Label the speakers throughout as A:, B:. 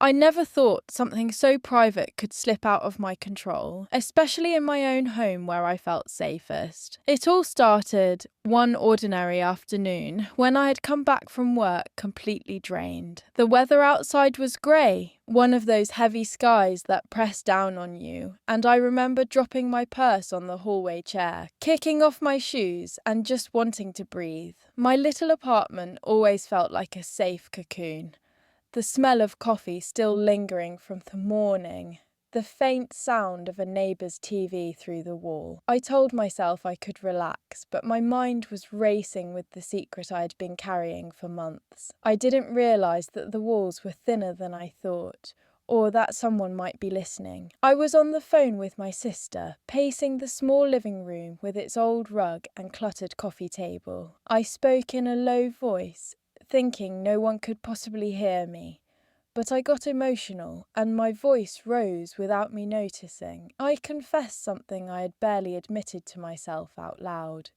A: I never thought something so private could slip out of my control, especially in my own home where I felt safest. It all started one ordinary afternoon when I had come back from work completely drained. The weather outside was grey, one of those heavy skies that press down on you, and I remember dropping my purse on the hallway chair, kicking off my shoes and just wanting to breathe. My little apartment always felt like a safe cocoon. The smell of coffee still lingering from the morning, the faint sound of a neighbour's TV through the wall. I told myself I could relax, but my mind was racing with the secret I had been carrying for months. I didn't realise that the walls were thinner than I thought, or that someone might be listening. I was on the phone with my sister, pacing the small living room with its old rug and cluttered coffee table. I spoke in a low voice, thinking no one could possibly hear me. But I got emotional, and my voice rose without me noticing. I confessed something I had barely admitted to myself out loud.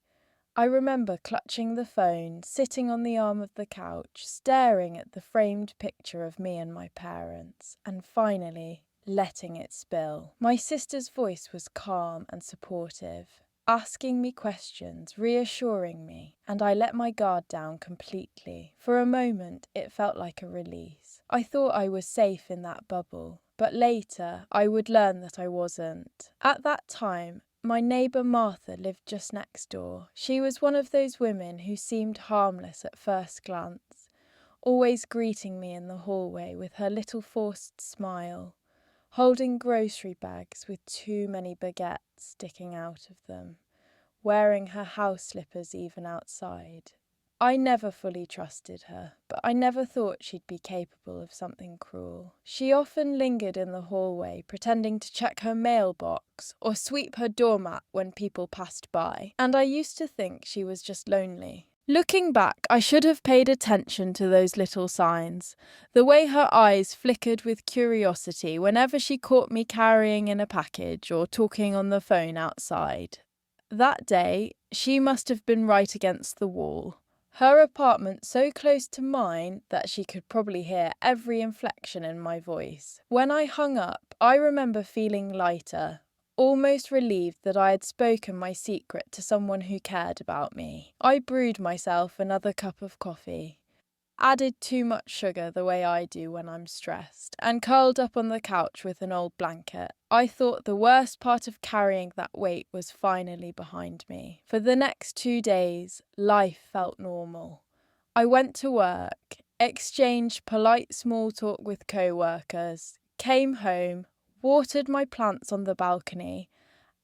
A: I remember clutching the phone, sitting on the arm of the couch, staring at the framed picture of me and my parents, and finally letting it spill. My sister's voice was calm and supportive, asking me questions, reassuring me, and I let my guard down completely. For a moment, it felt like a release. I thought I was safe in that bubble, but later I would learn that I wasn't. At that time, my neighbour Martha lived just next door. She was one of those women who seemed harmless at first glance, always greeting me in the hallway with her little forced smile, holding grocery bags with too many baguettes sticking out of them, wearing her house slippers even outside. I never fully trusted her, but I never thought she'd be capable of something cruel. She often lingered in the hallway, pretending to check her mailbox or sweep her doormat when people passed by, and I used to think she was just lonely. Looking back, I should have paid attention to those little signs, the way her eyes flickered with curiosity whenever she caught me carrying in a package or talking on the phone outside. That day, she must have been right against the wall. Her apartment so close to mine that she could probably hear every inflection in my voice. When I hung up, I remember feeling lighter, almost relieved that I had spoken my secret to someone who cared about me. I brewed myself another cup of coffee, added too much sugar the way I do when I'm stressed, and curled up on the couch with an old blanket. I thought the worst part of carrying that weight was finally behind me. For the next 2 days, life felt normal. I went to work, exchanged polite small talk with co-workers, came home, watered my plants on the balcony,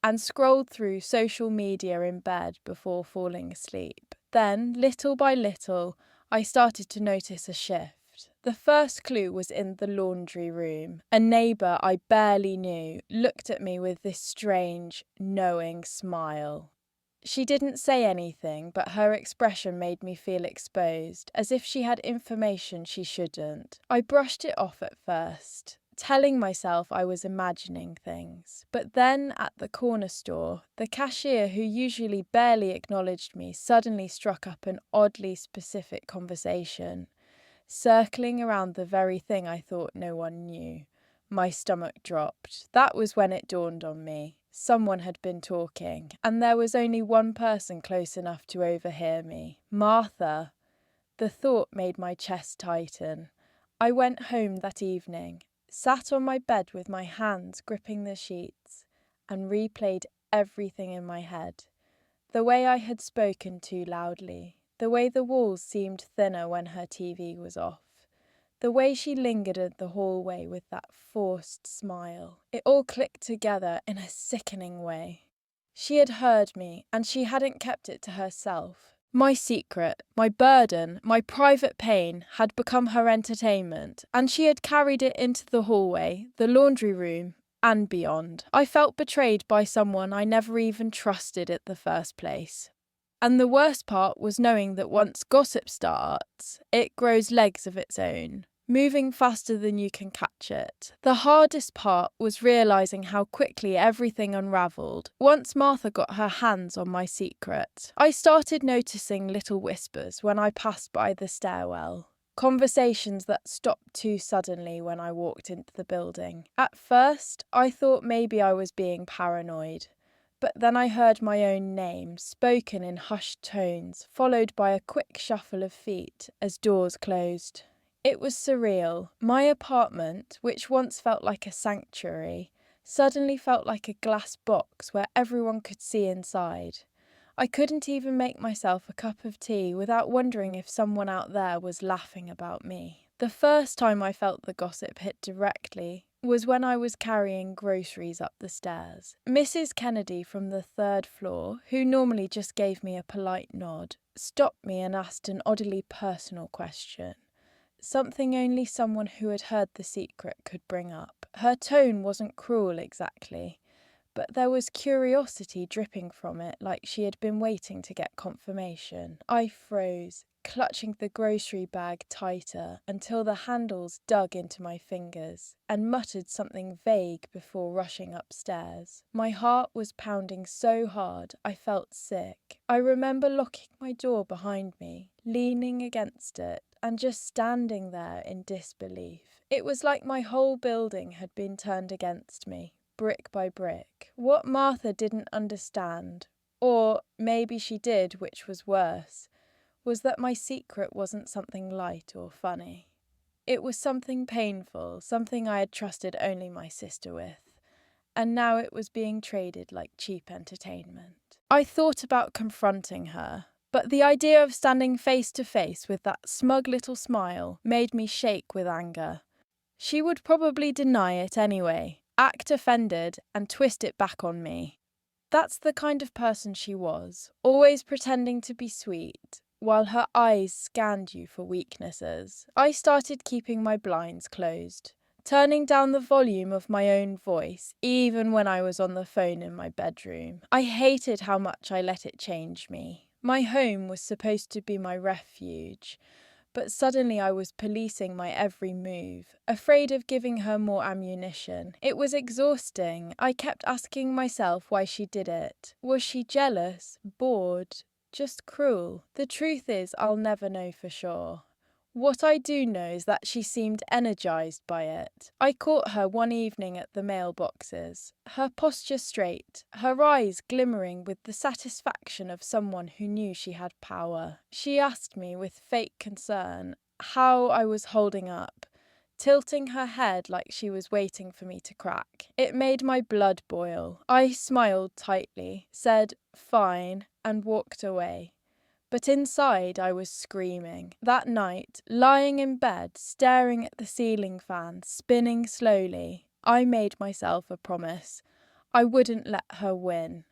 A: and scrolled through social media in bed before falling asleep. Then, little by little, I started to notice a shift. The first clue was in the laundry room. A neighbour I barely knew looked at me with this strange, knowing smile. She didn't say anything, but her expression made me feel exposed, as if she had information she shouldn't. I brushed it off at first, telling myself I was imagining things. But then, at the corner store, the cashier, who usually barely acknowledged me, suddenly struck up an oddly specific conversation, circling around the very thing I thought no one knew. My stomach dropped. That was when it dawned on me. Someone had been talking, and there was only one person close enough to overhear me. Martha. The thought made my chest tighten. I went home that evening, sat on my bed with my hands gripping the sheets, and replayed everything in my head. The way I had spoken too loudly, the way the walls seemed thinner when her TV was off, the way she lingered at the hallway with that forced smile. It all clicked together in a sickening way. She had heard me, and she hadn't kept it to herself. My secret, my burden, my private pain had become her entertainment, and she had carried it into the hallway, the laundry room, and beyond. I felt betrayed by someone I never even trusted in the first place. And the worst part was knowing that once gossip starts, it grows legs of its own, moving faster than you can catch it. The hardest part was realising how quickly everything unravelled once Martha got her hands on my secret. I started noticing little whispers when I passed by the stairwell, Conversations that stopped too suddenly when I walked into the building. At first, I thought maybe I was being paranoid, but then I heard my own name, spoken in hushed tones, followed by a quick shuffle of feet as doors closed. It was surreal. My apartment, which once felt like a sanctuary, suddenly felt like a glass box where everyone could see inside. I couldn't even make myself a cup of tea without wondering if someone out there was laughing about me. The first time I felt the gossip hit directly was when I was carrying groceries up the stairs. Mrs. Kennedy from the third floor, who normally just gave me a polite nod, stopped me and asked an oddly personal question. Something only someone who had heard the secret could bring up. Her tone wasn't cruel exactly, but there was curiosity dripping from it, like she had been waiting to get confirmation. I froze, clutching the grocery bag tighter until the handles dug into my fingers, and muttered something vague before rushing upstairs. My heart was pounding so hard I felt sick. I remember locking my door behind me, leaning against it, and just standing there in disbelief. It was like my whole building had been turned against me, brick by brick. What Martha didn't understand, or maybe she did, which was worse, was that my secret wasn't something light or funny. It was something painful, something I had trusted only my sister with, and now it was being traded like cheap entertainment. I thought about confronting her, but the idea of standing face to face with that smug little smile made me shake with anger. She would probably deny it anyway, act offended, and twist it back on me. That's the kind of person she was, always pretending to be sweet, while her eyes scanned you for weaknesses. I started keeping my blinds closed, turning down the volume of my own voice, even when I was on the phone in my bedroom. I hated how much I let it change me. My home was supposed to be my refuge, but suddenly I was policing my every move, afraid of giving her more ammunition. It was exhausting. I kept asking myself why she did it. Was she jealous, bored, just cruel? The truth is, I'll never know for sure. What I do know is that she seemed energized by it. I caught her one evening at the mailboxes, her posture straight, her eyes glimmering with the satisfaction of someone who knew she had power. She asked me with fake concern how I was holding up, tilting her head like she was waiting for me to crack. It made my blood boil. I smiled tightly, said, "Fine," and walked away. But inside I was screaming. That night, lying in bed, staring at the ceiling fan, spinning slowly, I made myself a promise. I wouldn't let her win.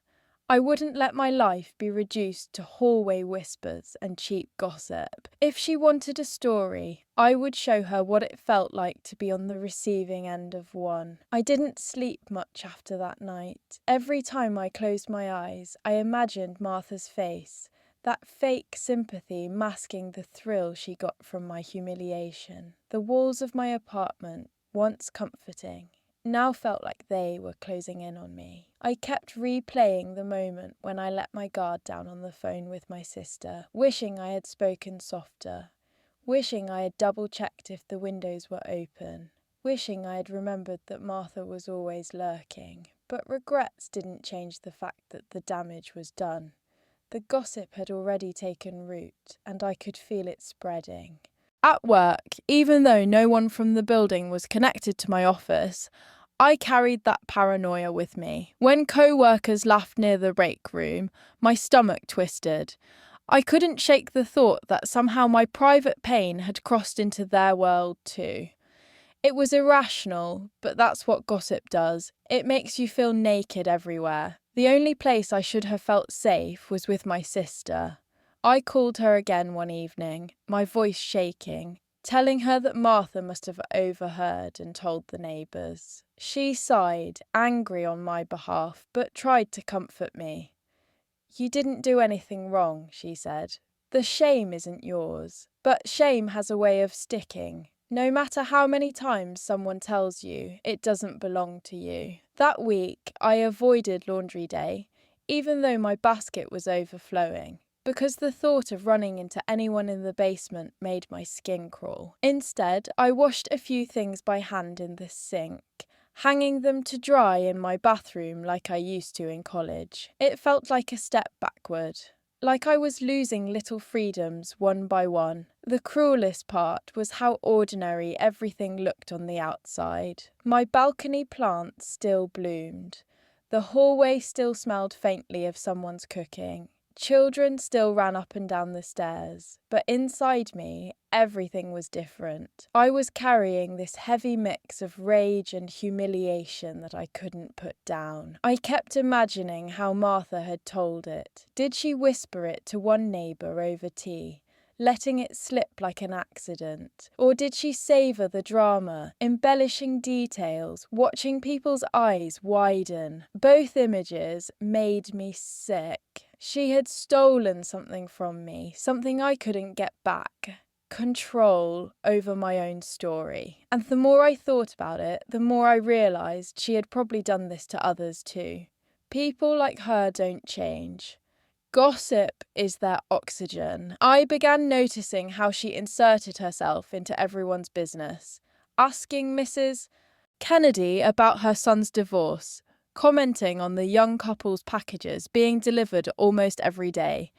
A: I wouldn't let my life be reduced to hallway whispers and cheap gossip. If she wanted a story, I would show her what it felt like to be on the receiving end of one. I didn't sleep much after that night. Every time I closed my eyes, I imagined Martha's face, that fake sympathy masking the thrill she got from my humiliation. The walls of my apartment, once comforting, now felt like they were closing in on me. I kept replaying the moment when I let my guard down on the phone with my sister, wishing I had spoken softer, wishing I had double-checked if the windows were open, wishing I had remembered that Martha was always lurking. But regrets didn't change the fact that the damage was done. The gossip had already taken root, and I could feel it spreading. At work, even though no one from the building was connected to my office, I carried that paranoia with me. When co-workers laughed near the break room, my stomach twisted. I couldn't shake the thought that somehow my private pain had crossed into their world too. It was irrational, but that's what gossip does. It makes you feel naked everywhere. The only place I should have felt safe was with my sister. I called her again one evening, my voice shaking, telling her that Martha must have overheard and told the neighbours. She sighed, angry on my behalf, but tried to comfort me. "You didn't do anything wrong," she said. "The shame isn't yours. But shame has a way of sticking. No matter how many times someone tells you it doesn't belong to you." That week, I avoided laundry day, even though my basket was overflowing. because the thought of running into anyone in the basement made my skin crawl. Instead, I washed a few things by hand in the sink, hanging them to dry in my bathroom like I used to in college. It felt like a step backward, like I was losing little freedoms one by one. The cruelest part was how ordinary everything looked on the outside. My balcony plants still bloomed. The hallway still smelled faintly of someone's cooking. Children still ran up and down the stairs, but inside me, everything was different. I was carrying this heavy mix of rage and humiliation that I couldn't put down. I kept imagining how Martha had told it. Did she whisper it to one neighbour over tea, letting it slip like an accident? Or did she savour the drama, embellishing details, watching people's eyes widen? Both images made me sick. She had stolen something from me, something I couldn't get back. Control over my own story. And the more I thought about it, the more I realised she had probably done this to others too. People like her don't change. Gossip is their oxygen. I began noticing how she inserted herself into everyone's business, asking Mrs. Kennedy about her son's divorce, commenting on the young couple's packages being delivered almost every day,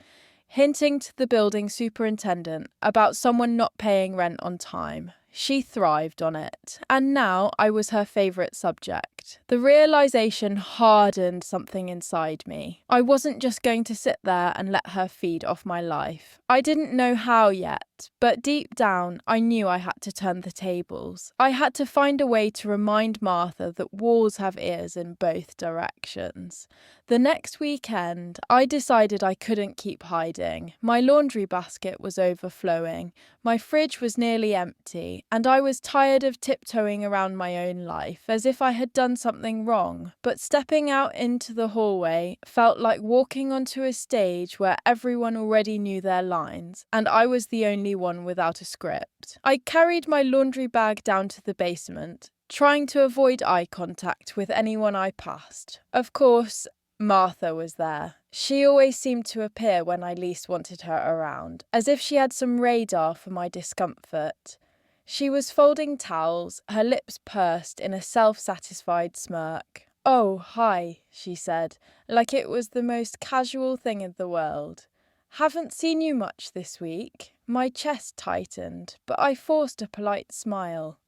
A: hinting to the building superintendent about someone not paying rent on time. She thrived on it, and now I was her favourite subject. The realisation hardened something inside me. I wasn't just going to sit there and let her feed off my life. I didn't know how yet, but deep down I knew I had to turn the tables. I had to find a way to remind Martha that walls have ears in both directions. The next weekend, I decided I couldn't keep hiding. My laundry basket was overflowing, my fridge was nearly empty, and I was tired of tiptoeing around my own life as if I had done something wrong. But stepping out into the hallway felt like walking onto a stage where everyone already knew their lines, and I was the only one without a script. I carried my laundry bag down to the basement, trying to avoid eye contact with anyone I passed. Of course, Martha was there. She always seemed to appear when I least wanted her around, as if she had some radar for my discomfort. She was folding towels, her lips pursed in a self-satisfied smirk. "Oh, hi," she said, like it was the most casual thing in the world. "Haven't seen you much this week." My chest tightened, but I forced a polite smile.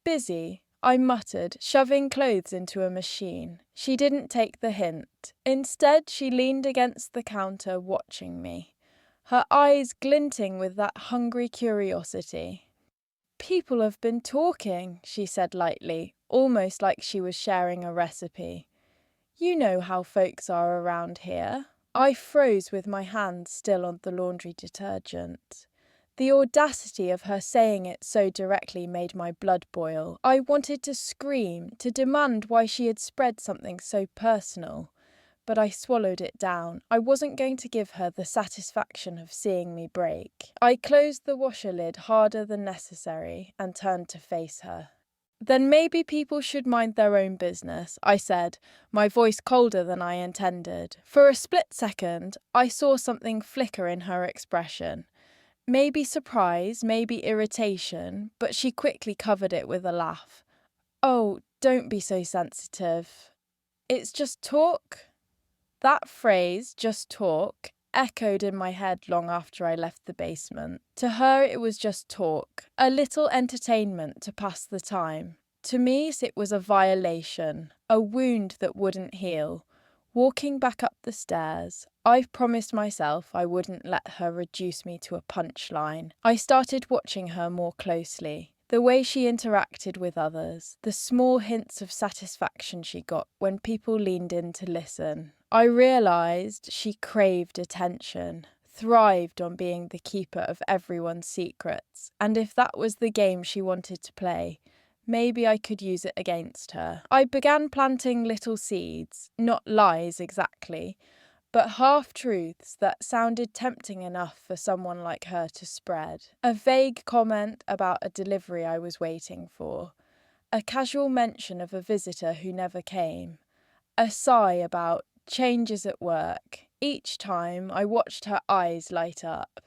A: "Busy," I muttered, shoving clothes into a machine. She didn't take the hint. Instead, she leaned against the counter, watching me, her eyes glinting with that hungry curiosity. "People have been talking," she said lightly, almost like she was sharing a recipe. "You know how folks are around here." I froze with my hands still on the laundry detergent. The audacity of her saying it so directly made my blood boil. I wanted to scream, to demand why she had spread something so personal. But I swallowed it down. I wasn't going to give her the satisfaction of seeing me break. I closed the washer lid harder than necessary and turned to face her. "Then maybe people should mind their own business," I said, my voice colder than I intended. For a split second, I saw something flicker in her expression. Maybe surprise, maybe irritation, but she quickly covered it with a laugh. "Oh, don't be so sensitive. It's just talk." That phrase, "just talk," echoed in my head long after I left the basement. To her, it was just talk, a little entertainment to pass the time. To me, it was a violation, a wound that wouldn't heal. Walking back up the stairs, I promised myself I wouldn't let her reduce me to a punchline. I started watching her more closely. The way she interacted with others, the small hints of satisfaction she got when people leaned in to listen. I realised she craved attention, thrived on being the keeper of everyone's secrets, and if that was the game she wanted to play, maybe I could use it against her. I began planting little seeds, not lies exactly, but half-truths that sounded tempting enough for someone like her to spread. A vague comment about a delivery I was waiting for, a casual mention of a visitor who never came, a sigh about changes at work. Each time I watched her eyes light up,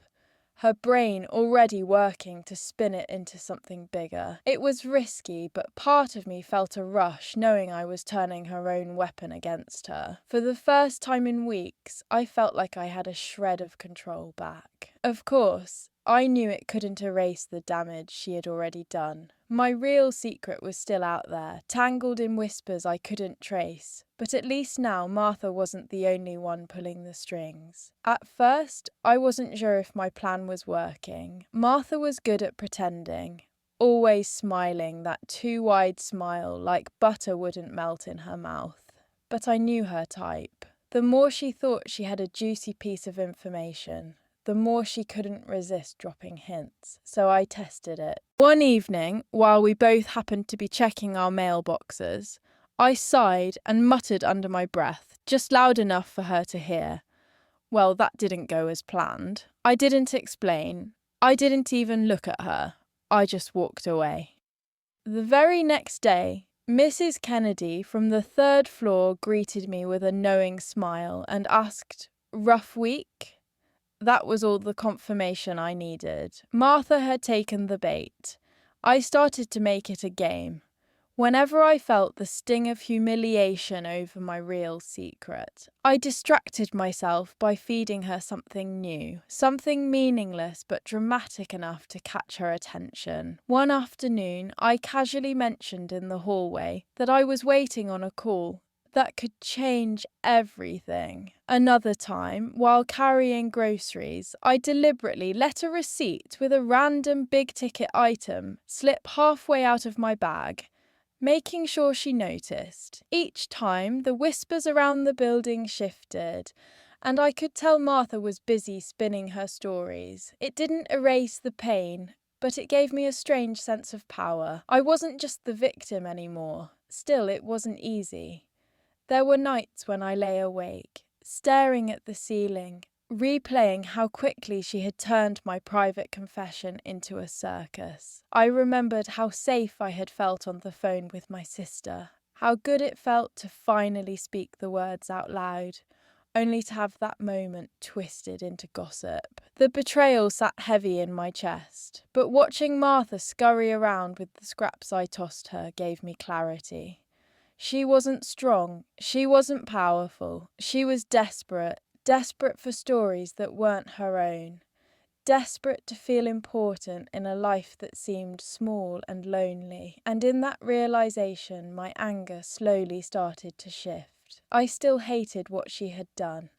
A: her brain already working to spin it into something bigger. It was risky, but part of me felt a rush knowing I was turning her own weapon against her. For the first time in weeks, I felt like I had a shred of control back. Of course, I knew it couldn't erase the damage she had already done. My real secret was still out there, tangled in whispers I couldn't trace. But at least now Martha wasn't the only one pulling the strings. At first, I wasn't sure if my plan was working. Martha was good at pretending, always smiling, that too wide smile like butter wouldn't melt in her mouth. But I knew her type. The more she thought she had a juicy piece of information, the more she couldn't resist dropping hints, so I tested it. One evening, while we both happened to be checking our mailboxes, I sighed and muttered under my breath, just loud enough for her to hear. Well, that didn't go as planned. I didn't explain. I didn't even look at her. I just walked away. The very next day, Mrs. Kennedy from the 3rd floor greeted me with a knowing smile and asked, "Rough week?" That was all the confirmation I needed. Martha had taken the bait. I started to make it a game. Whenever I felt the sting of humiliation over my real secret, I distracted myself by feeding her something new, something meaningless but dramatic enough to catch her attention. One afternoon, I casually mentioned in the hallway that I was waiting on a call that could change everything. Another time, while carrying groceries, I deliberately let a receipt with a random big-ticket item slip halfway out of my bag, making sure she noticed. Each time, the whispers around the building shifted, and I could tell Martha was busy spinning her stories. It didn't erase the pain, but it gave me a strange sense of power. I wasn't just the victim anymore. Still, it wasn't easy. There were nights when I lay awake, staring at the ceiling, replaying how quickly she had turned my private confession into a circus. I remembered how safe I had felt on the phone with my sister, how good it felt to finally speak the words out loud, only to have that moment twisted into gossip. The betrayal sat heavy in my chest, but watching Martha scurry around with the scraps I tossed her gave me clarity. She wasn't strong, she wasn't powerful, she was desperate for stories that weren't her own, desperate to feel important in a life that seemed small and lonely. And in that realization, my anger slowly started to shift. I still hated what she had done,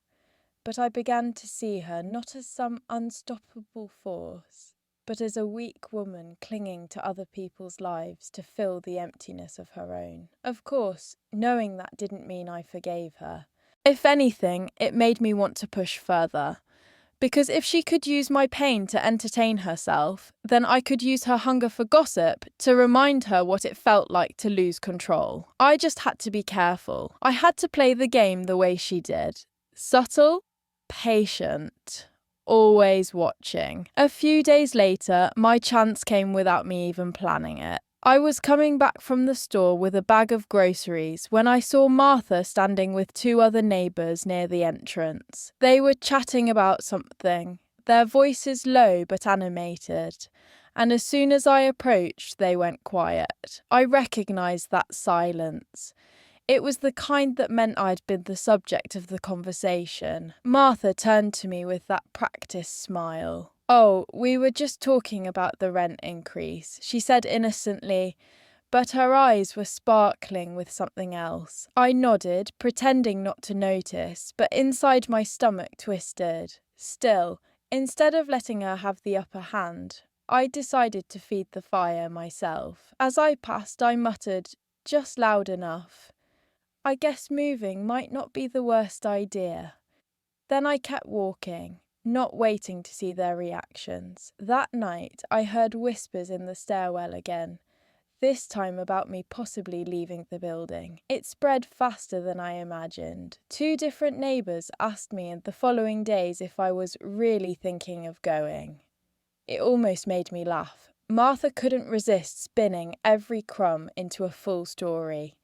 A: but I began to see her not as some unstoppable force, but as a weak woman clinging to other people's lives to fill the emptiness of her own. Of course, knowing that didn't mean I forgave her. If anything, it made me want to push further. Because if she could use my pain to entertain herself, then I could use her hunger for gossip to remind her what it felt like to lose control. I just had to be careful. I had to play the game the way she did. Subtle, patient, always watching. A few days later, my chance came without me even planning it. I was coming back from the store with a bag of groceries when I saw Martha standing with 2 other neighbours near the entrance. They were chatting about something, their voices low but animated, and as soon as I approached, they went quiet. I recognised that silence. It was the kind that meant I'd been the subject of the conversation. Martha turned to me with that practiced smile. "Oh, we were just talking about the rent increase," she said innocently, but her eyes were sparkling with something else. I nodded, pretending not to notice, but inside my stomach twisted. Still, instead of letting her have the upper hand, I decided to feed the fire myself. As I passed, I muttered, just loud enough, "I guess moving might not be the worst idea." Then I kept walking, not waiting to see their reactions. That night, I heard whispers in the stairwell again, this time about me possibly leaving the building. It spread faster than I imagined. 2 different neighbours asked me in the following days if I was really thinking of going. It almost made me laugh. Martha couldn't resist spinning every crumb into a full story.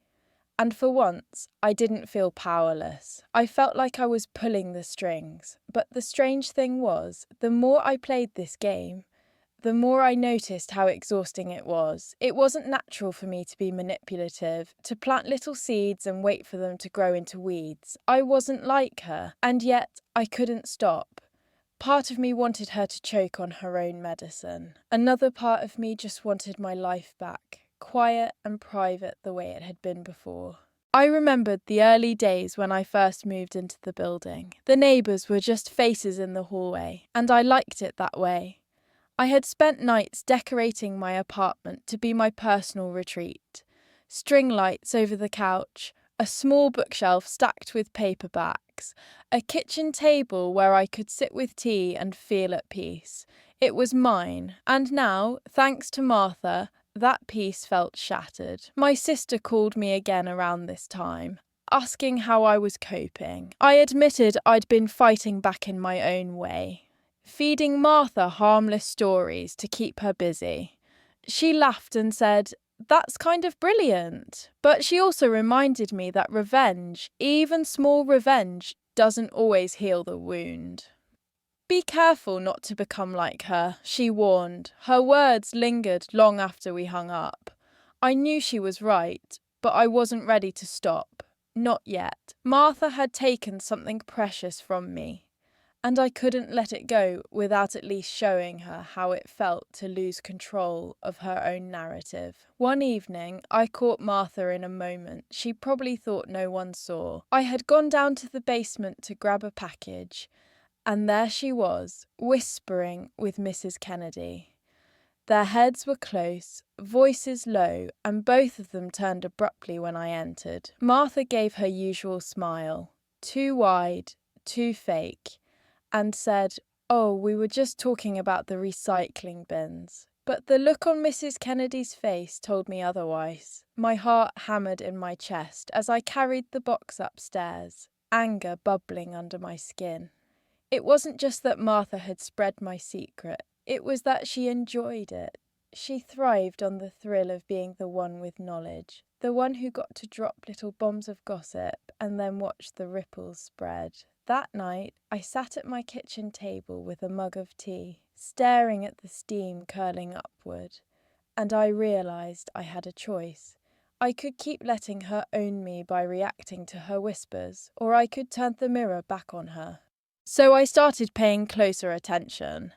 A: And for once, I didn't feel powerless. I felt like I was pulling the strings. But the strange thing was, the more I played this game, the more I noticed how exhausting it was. It wasn't natural for me to be manipulative, to plant little seeds and wait for them to grow into weeds. I wasn't like her, and yet I couldn't stop. Part of me wanted her to choke on her own medicine. Another part of me just wanted my life back, quiet and private the way it had been before. I remembered the early days when I first moved into the building. The neighbours were just faces in the hallway, and I liked it that way. I had spent nights decorating my apartment to be my personal retreat. String lights over the couch, a small bookshelf stacked with paperbacks, a kitchen table where I could sit with tea and feel at peace. It was mine, and now, thanks to Martha, that peace felt shattered. My sister called me again around this time, asking how I was coping. I admitted I'd been fighting back in my own way, feeding Martha harmless stories to keep her busy. She laughed and said, "That's kind of brilliant." But she also reminded me that revenge, even small revenge, doesn't always heal the wound. "Be careful not to become like her," she warned. Her words lingered long after we hung up. I knew she was right, but I wasn't ready to stop. Not yet. Martha had taken something precious from me, and I couldn't let it go without at least showing her how it felt to lose control of her own narrative. One evening, I caught Martha in a moment she probably thought no one saw. I had gone down to the basement to grab a package, and there she was, whispering with Mrs. Kennedy. Their heads were close, voices low, and both of them turned abruptly when I entered. Martha gave her usual smile, too wide, too fake, and said, "Oh, we were just talking about the recycling bins." But the look on Mrs. Kennedy's face told me otherwise. My heart hammered in my chest as I carried the box upstairs, anger bubbling under my skin. It wasn't just that Martha had spread my secret, it was that she enjoyed it. She thrived on the thrill of being the one with knowledge, the one who got to drop little bombs of gossip and then watch the ripples spread. That night, I sat at my kitchen table with a mug of tea, staring at the steam curling upward, and I realised I had a choice. I could keep letting her own me by reacting to her whispers, or I could turn the mirror back on her. So I started paying closer attention.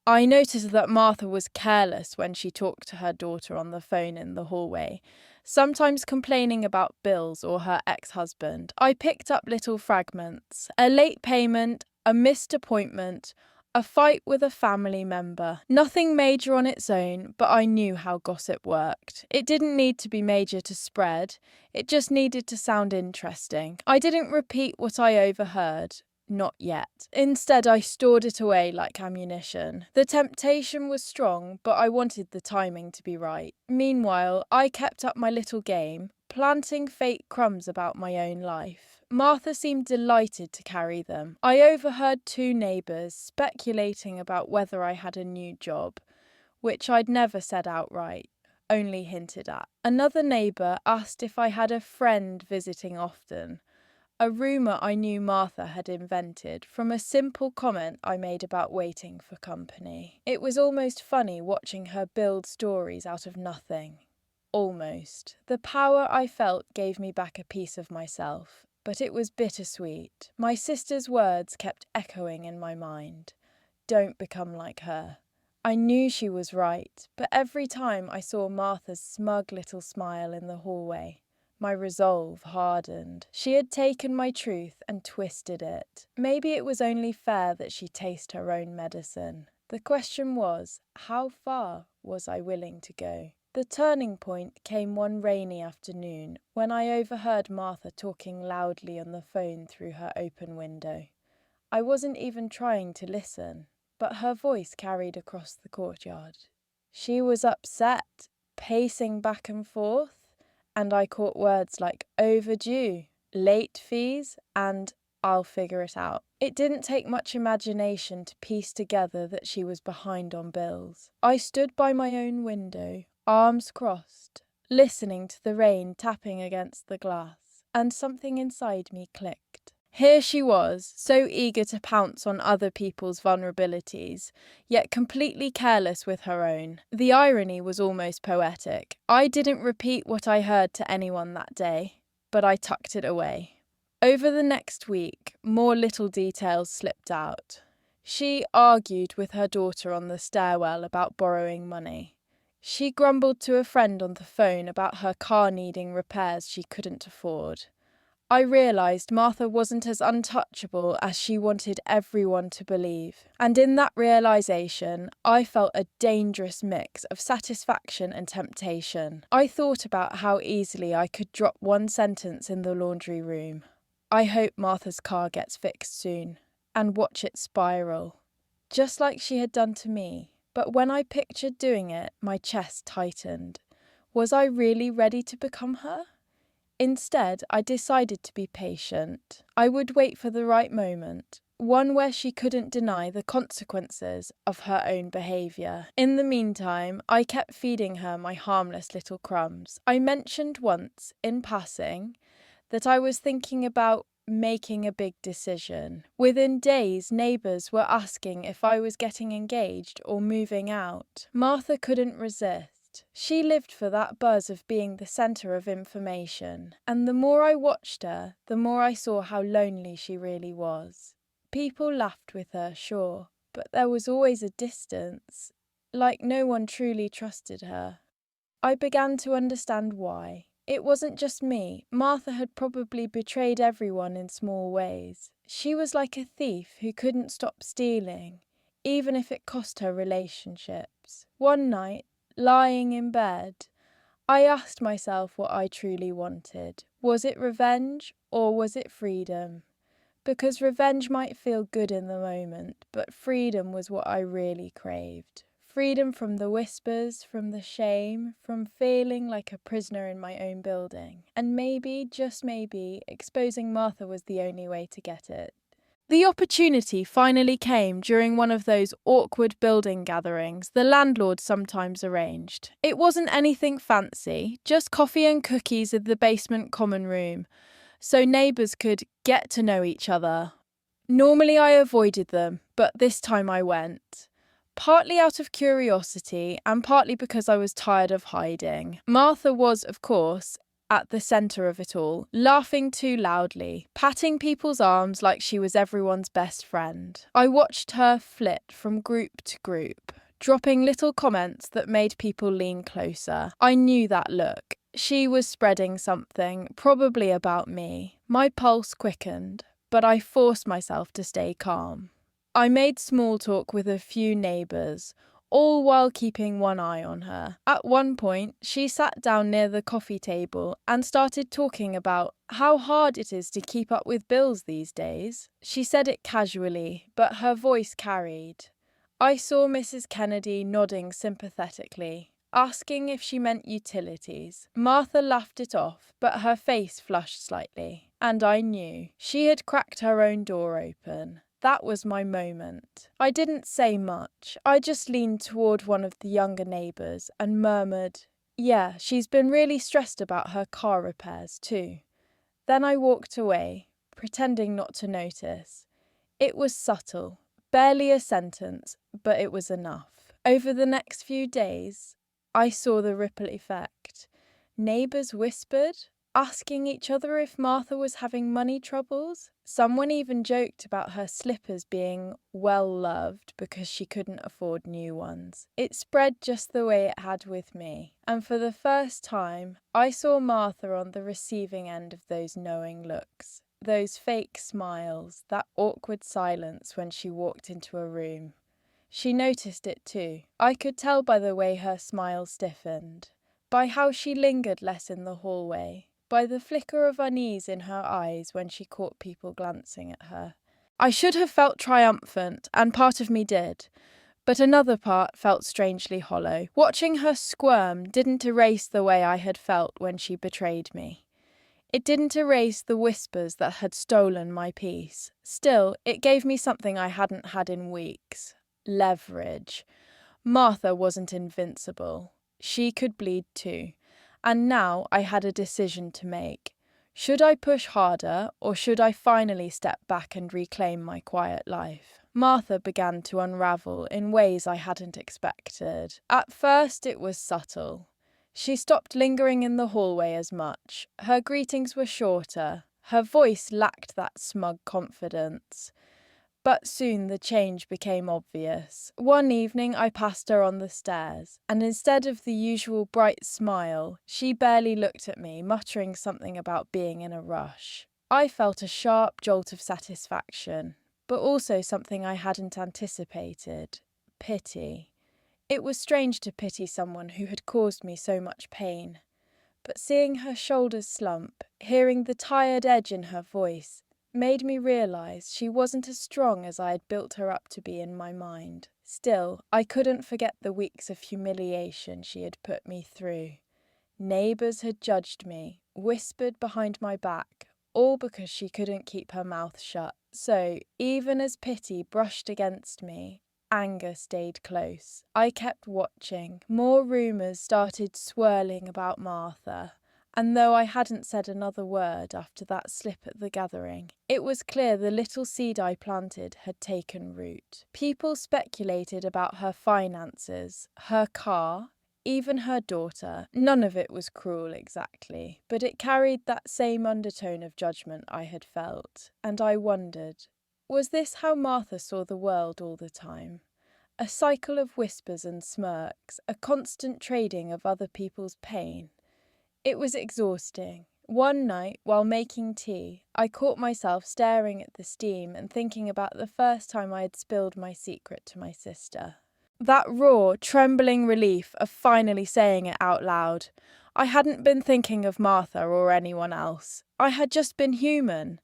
A: I noticed that Martha was careless when she talked to her daughter on the phone in the hallway, sometimes complaining about bills or her ex-husband. I picked up little fragments: a late payment, a missed appointment, a fight with a family member. Nothing major on its own, but I knew how gossip worked. It didn't need to be major to spread, it just needed to sound interesting. I didn't repeat what I overheard. Not yet. Instead, I stored it away like ammunition. The temptation was strong, but I wanted the timing to be right. Meanwhile, I kept up my little game, planting fake crumbs about my own life. Martha seemed delighted to carry them. I overheard two neighbours speculating about whether I had a new job, which I'd never said outright, only hinted at. Another neighbour asked if I had a friend visiting often, a rumour I knew Martha had invented from a simple comment I made about waiting for company. It was almost funny watching her build stories out of nothing. Almost. The power I felt gave me back a piece of myself, but it was bittersweet. My sister's words kept echoing in my mind. Don't become like her. I knew she was right, but every time I saw Martha's smug little smile in the hallway, my resolve hardened. She had taken my truth and twisted it. Maybe it was only fair that she taste her own medicine. The question was, how far was I willing to go? The turning point came one rainy afternoon when I overheard Martha talking loudly on the phone through her open window. I wasn't even trying to listen, but her voice carried across the courtyard. She was upset, pacing back and forth, and I caught words like overdue, late fees, and I'll figure it out. It didn't take much imagination to piece together that she was behind on bills. I stood by my own window, arms crossed, listening to the rain tapping against the glass, and something inside me clicked. Here she was, so eager to pounce on other people's vulnerabilities, yet completely careless with her own. The irony was almost poetic. I didn't repeat what I heard to anyone that day, but I tucked it away. Over the next week, more little details slipped out. She argued with her daughter on the stairwell about borrowing money. She grumbled to a friend on the phone about her car needing repairs she couldn't afford. I realised Martha wasn't as untouchable as she wanted everyone to believe. And in that realisation, I felt a dangerous mix of satisfaction and temptation. I thought about how easily I could drop one sentence in the laundry room. I hope Martha's car gets fixed soon, and watch it spiral, just like she had done to me. But when I pictured doing it, my chest tightened. Was I really ready to become her? Instead, I decided to be patient. I would wait for the right moment, one where she couldn't deny the consequences of her own behaviour. In the meantime, I kept feeding her my harmless little crumbs. I mentioned once, in passing, that I was thinking about making a big decision. Within days, neighbours were asking if I was getting engaged or moving out. Martha couldn't resist. She lived for that buzz of being the centre of information, and the more I watched her, the more I saw how lonely she really was. People laughed with her, sure, but there was always a distance, like no one truly trusted her. I began to understand why. It wasn't just me. Martha had probably betrayed everyone in small ways. She was like a thief who couldn't stop stealing, even if it cost her relationships. One night, lying in bed, I asked myself what I truly wanted. Was it revenge or was it freedom? Because revenge might feel good in the moment, but freedom was what I really craved. Freedom from the whispers, from the shame, from feeling like a prisoner in my own building. And maybe, just maybe, exposing Martha was the only way to get it. The opportunity finally came during one of those awkward building gatherings the landlord sometimes arranged. It wasn't anything fancy, just coffee and cookies in the basement common room, so neighbours could get to know each other. Normally I avoided them, but this time I went. Partly out of curiosity and partly because I was tired of hiding. Martha was, of course, at the centre of it all, laughing too loudly, patting people's arms like she was everyone's best friend. I watched her flit from group to group, dropping little comments that made people lean closer. I knew that look. She was spreading something, probably about me. My pulse quickened, but I forced myself to stay calm. I made small talk with a few neighbours, all while keeping one eye on her. At one point, she sat down near the coffee table and started talking about how hard it is to keep up with bills these days. She said it casually, but her voice carried. I saw Mrs. Kennedy nodding sympathetically, asking if she meant utilities. Martha laughed it off, but her face flushed slightly, and I knew she had cracked her own door open. That was my moment. I didn't say much. I just leaned toward one of the younger neighbours and murmured, "Yeah, she's been really stressed about her car repairs too." Then I walked away, pretending not to notice. It was subtle, barely a sentence, but it was enough. Over the next few days, I saw the ripple effect. Neighbours whispered, asking each other if Martha was having money troubles. Someone even joked about her slippers being well loved because she couldn't afford new ones. It spread just the way it had with me, and for the first time, I saw Martha on the receiving end of those knowing looks, those fake smiles, that awkward silence when she walked into a room. She noticed it too. I could tell by the way her smile stiffened, by how she lingered less in the hallway, by the flicker of unease in her eyes when she caught people glancing at her. I should have felt triumphant, and part of me did, but another part felt strangely hollow. Watching her squirm didn't erase the way I had felt when she betrayed me. It didn't erase the whispers that had stolen my peace. Still, it gave me something I hadn't had in weeks. Leverage. Martha wasn't invincible. She could bleed too. And now I had a decision to make. Should I push harder, or should I finally step back and reclaim my quiet life? Martha began to unravel in ways I hadn't expected. At first, it was subtle. She stopped lingering in the hallway as much. Her greetings were shorter. Her voice lacked that smug confidence. But soon the change became obvious. One evening I passed her on the stairs, and instead of the usual bright smile, she barely looked at me, muttering something about being in a rush. I felt a sharp jolt of satisfaction, but also something I hadn't anticipated: pity. It was strange to pity someone who had caused me so much pain. But seeing her shoulders slump, hearing the tired edge in her voice, made me realise she wasn't as strong as I had built her up to be in my mind. Still, I couldn't forget the weeks of humiliation she had put me through. Neighbours had judged me, whispered behind my back, all because she couldn't keep her mouth shut. So, even as pity brushed against me, anger stayed close. I kept watching. More rumours started swirling about Martha. And though I hadn't said another word after that slip at the gathering, it was clear the little seed I planted had taken root. People speculated about her finances, her car, even her daughter. None of it was cruel exactly, but it carried that same undertone of judgment I had felt. And I wondered, was this how Martha saw the world all the time? A cycle of whispers and smirks, a constant trading of other people's pain. It was exhausting. One night, while making tea, I caught myself staring at the steam and thinking about the first time I had spilled my secret to my sister. That raw, trembling relief of finally saying it out loud. I hadn't been thinking of Martha or anyone else. I had just been human.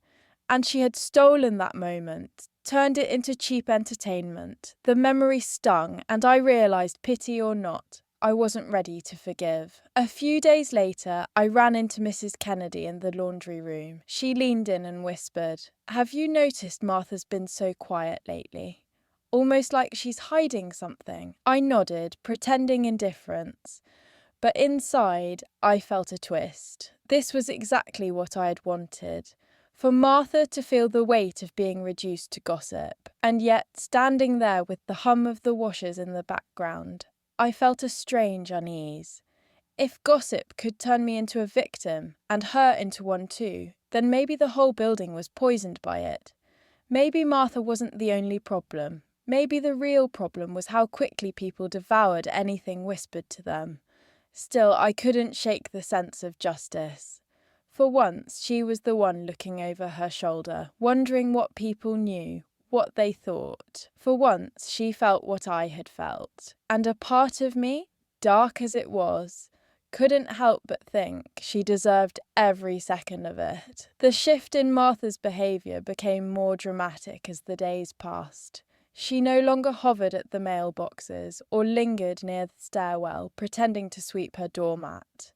A: And she had stolen that moment, turned it into cheap entertainment. The memory stung, and I realised, pity or not, I wasn't ready to forgive. A few days later, I ran into Mrs. Kennedy in the laundry room. She leaned in and whispered, "Have you noticed Martha's been so quiet lately? Almost like she's hiding something." I nodded, pretending indifference. But inside, I felt a twist. This was exactly what I had wanted. For Martha to feel the weight of being reduced to gossip. And yet, standing there with the hum of the washers in the background, I felt a strange unease. If gossip could turn me into a victim, and her into one too, then maybe the whole building was poisoned by it. Maybe Martha wasn't the only problem. Maybe the real problem was how quickly people devoured anything whispered to them. Still, I couldn't shake the sense of justice. For once, she was the one looking over her shoulder, wondering what people knew, what they thought. For once, she felt what I had felt. And a part of me, dark as it was, couldn't help but think she deserved every second of it. The shift in Martha's behaviour became more dramatic as the days passed. She no longer hovered at the mailboxes or lingered near the stairwell, pretending to sweep her doormat.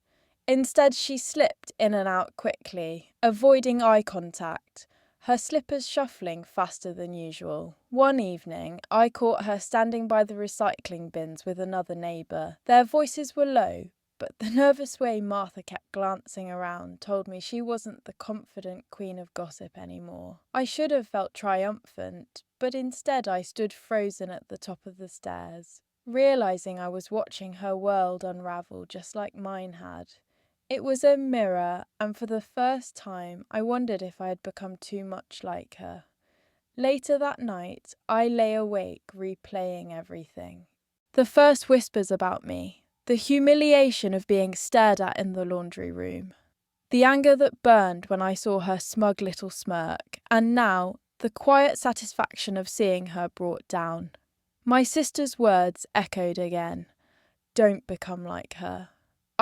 A: Instead, she slipped in and out quickly, avoiding eye contact, her slippers shuffling faster than usual. One evening, I caught her standing by the recycling bins with another neighbour. Their voices were low, but the nervous way Martha kept glancing around told me she wasn't the confident queen of gossip anymore. I should have felt triumphant, but instead I stood frozen at the top of the stairs, realising I was watching her world unravel just like mine had. It was a mirror, and for the first time I wondered if I had become too much like her. Later that night, I lay awake replaying everything. The first whispers about me, the humiliation of being stared at in the laundry room, the anger that burned when I saw her smug little smirk, and now the quiet satisfaction of seeing her brought down. My sister's words echoed again. Don't become like her.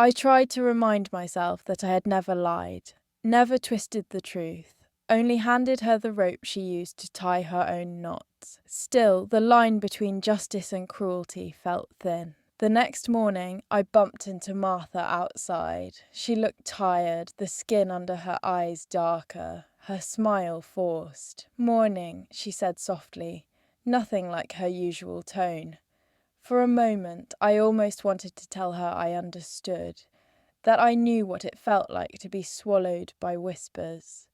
A: I tried to remind myself that I had never lied, never twisted the truth, only handed her the rope she used to tie her own knots. Still, the line between justice and cruelty felt thin. The next morning, I bumped into Martha outside. She looked tired, the skin under her eyes darker, her smile forced. "Morning," she said softly, nothing like her usual tone. For a moment, I almost wanted to tell her I understood. that I knew what it felt like to be swallowed by whispers.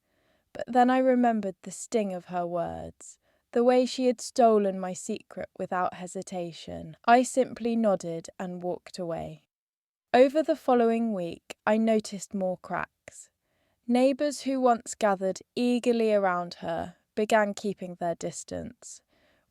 A: But then I remembered the sting of her words, the way she had stolen my secret without hesitation. I simply nodded and walked away. Over the following week, I noticed more cracks. Neighbours who once gathered eagerly around her began keeping their distance.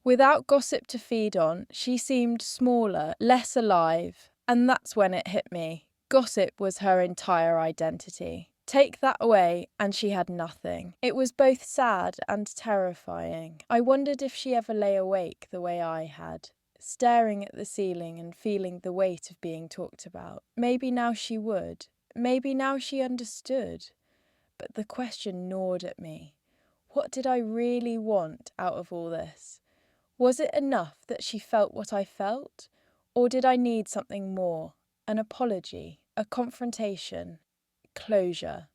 A: Without gossip to feed on, she seemed smaller, less alive, and that's when it hit me. Gossip was her entire identity. Take that away, and she had nothing. It was both sad and terrifying. I wondered if she ever lay awake the way I had, staring at the ceiling and feeling the weight of being talked about. Maybe now she would. Maybe now she understood. But the question gnawed at me. What did I really want out of all this? Was it enough that she felt what I felt? Or did I need something more? An apology? A confrontation? Closure?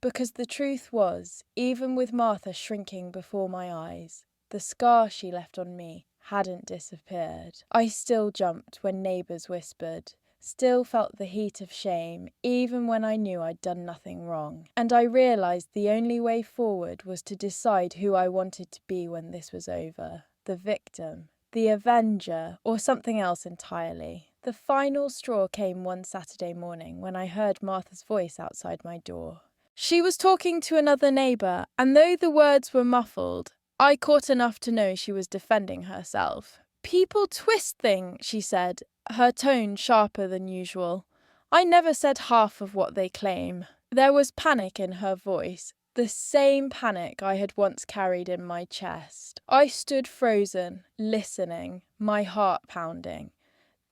A: Because the truth was, even with Martha shrinking before my eyes, the scar she left on me hadn't disappeared. I still jumped when neighbours whispered, still felt the heat of shame, even when I knew I'd done nothing wrong. And I realised the only way forward was to decide who I wanted to be when this was over. The victim, the avenger, or something else entirely. The final straw came one Saturday morning when I heard Martha's voice outside my door. She was talking to another neighbour, and though the words were muffled, I caught enough to know she was defending herself. "People twist things," she said, her tone sharper than usual. "I never said half of what they claim." There was panic in her voice, the same panic I had once carried in my chest. I stood frozen, listening, my heart pounding.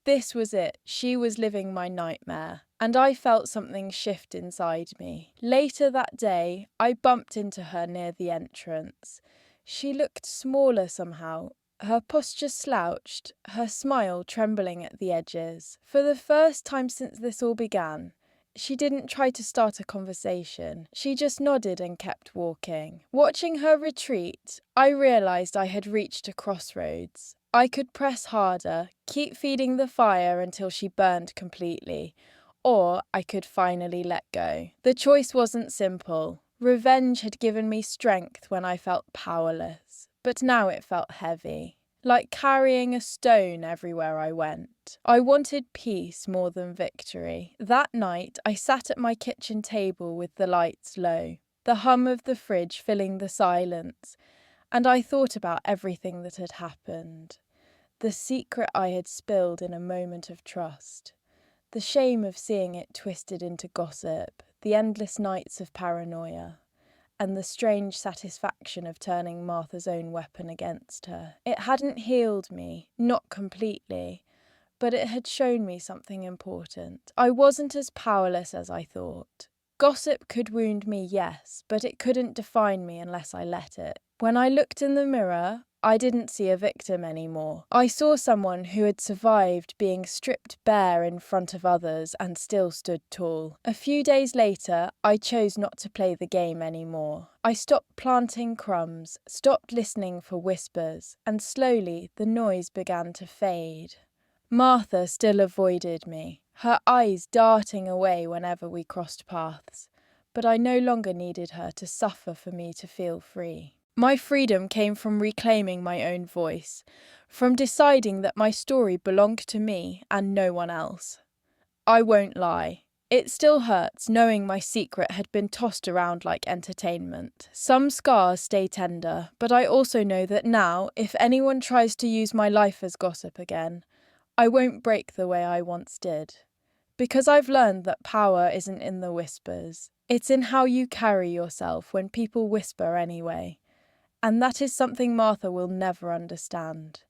A: This was it. She was living my nightmare, and I felt something shift inside me. Later that day, I bumped into her near the entrance. She looked smaller somehow, her posture slouched, her smile trembling at the edges. For the first time since this all began, she didn't try to start a conversation. She just nodded and kept walking. Watching her retreat, I realised I had reached a crossroads. I could press harder, keep feeding the fire until she burned completely, or I could finally let go. The choice wasn't simple. Revenge had given me strength when I felt powerless, but now it felt heavy, like carrying a stone everywhere I went. I wanted peace more than victory. That night, I sat at my kitchen table with the lights low, the hum of the fridge filling the silence, and I thought about everything that had happened. The secret I had spilled in a moment of trust. The shame of seeing it twisted into gossip, the endless nights of paranoia, and the strange satisfaction of turning Martha's own weapon against her. It hadn't healed me, not completely, but it had shown me something important. I wasn't as powerless as I thought. Gossip could wound me, yes, but it couldn't define me unless I let it. When I looked in the mirror, I didn't see a victim anymore. I saw someone who had survived being stripped bare in front of others and still stood tall. A few days later, I chose not to play the game anymore. I stopped planting crumbs, stopped listening for whispers, and slowly the noise began to fade. Martha still avoided me, her eyes darting away whenever we crossed paths, but I no longer needed her to suffer for me to feel free. My freedom came from reclaiming my own voice, from deciding that my story belonged to me and no one else. I won't lie. It still hurts knowing my secret had been tossed around like entertainment. Some scars stay tender, but I also know that now, if anyone tries to use my life as gossip again, I won't break the way I once did. Because I've learned that power isn't in the whispers. It's in how you carry yourself when people whisper anyway. And that is something Martha will never understand.